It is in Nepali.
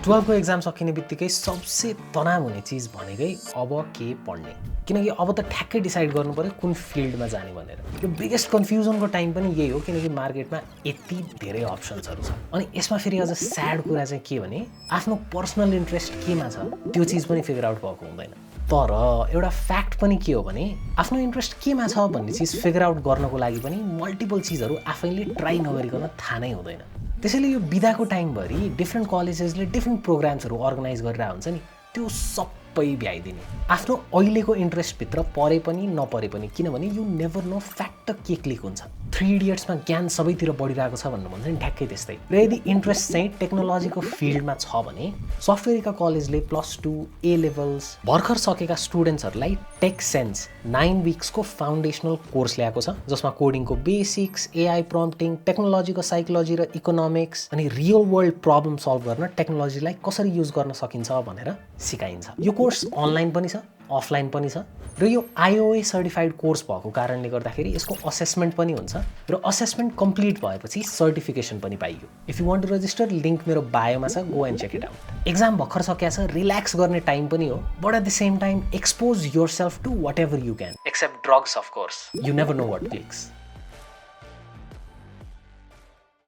12 को एक्जाम सकिने बित्तिकै सबसे तनाव हुने चिज भनेकै अब के पढ्ने, किनकि अब त ठ्याक्कै डिसाइड गर्नु पर्यो कुन फिल्डमा जाने भनेर। यो बिगेस्ट कन्फ्युजनको टाइम पनि यही हो, किनकि मार्केटमा यति धेरै अप्सन्सहरू छ। अनि यसमा फेरि अझ स्याड कुरा चाहिँ के भने आफ्नो पर्सनल इन्ट्रेस्ट केमा छ त्यो चिज पनि फिगर आउट भएको हुँदैन। तर एउटा फ्याक्ट पनि के हो भने आफ्नो इन्ट्रेस्ट केमा छ भन्ने चिज फिगर आउट गर्नको लागि पनि मल्टिपल चिजहरू आफैले ट्राई नगरिकन थाहा नै हुँदैन। त्यसैले यो बिदाको टाइमभरि डिफ्रेन्ट कलेजेसले डिफ्रेन्ट प्रोग्राम्सहरू अर्गनाइज गरेर हुन्छ नि, त्यो सबै भ्याइदिने। आफ्नो अहिलेको इन्ट्रेस्टभित्र परे पनि नपरे पनि, किनभने यु नेभर नो फ्याक्ट के क्लिक हुन्छ। 3 इडियट्समा ज्ञान सबैतिर बढिरहेको छ भन्नु भन्छ नि, ठ्याक्कै त्यस्तै। र यदि इन्ट्रेस्ट चाहिँ टेक्नोलोजीको फिल्डमा छ भने सफ्टवेयरका कलेजले +2 A लेभल्स भर्खर सकेका स्टुडेन्ट्सहरूलाई टेक सेन्स 9 विक्सको फाउन्डेसनल कोर्स ल्याएको छ, जसमा कोडिङको बेसिक्स, AI प्रम्प्टिङ, टेक्नोलोजीको साइकोलोजी र इकोनोमिक्स अनि रियल वर्ल्ड प्रब्लम सल्भ गर्न टेक्नोलोजीलाई कसरी युज गर्न सकिन्छ भनेर सिकाइन्छ। यो कोर्स अनलाइन पनि छ, अफलाइन पनि छ र यो IOA सर्टिफाइड कोर्स भएको कारणले गर्दाखेरि यसको असेसमेन्ट पनि हुन्छ र असेसमेन्ट कम्प्लिट भएपछि सर्टिफिकेसन पनि पाइयो। If you want to register, link मेरो बायोमा छ, go and check it out. Exam भर्खर सकिया छ, रिल्याक्स गर्ने टाइम पनि हो, but at the same time expose yourself to whatever you can, except drugs of course. You never know what clicks.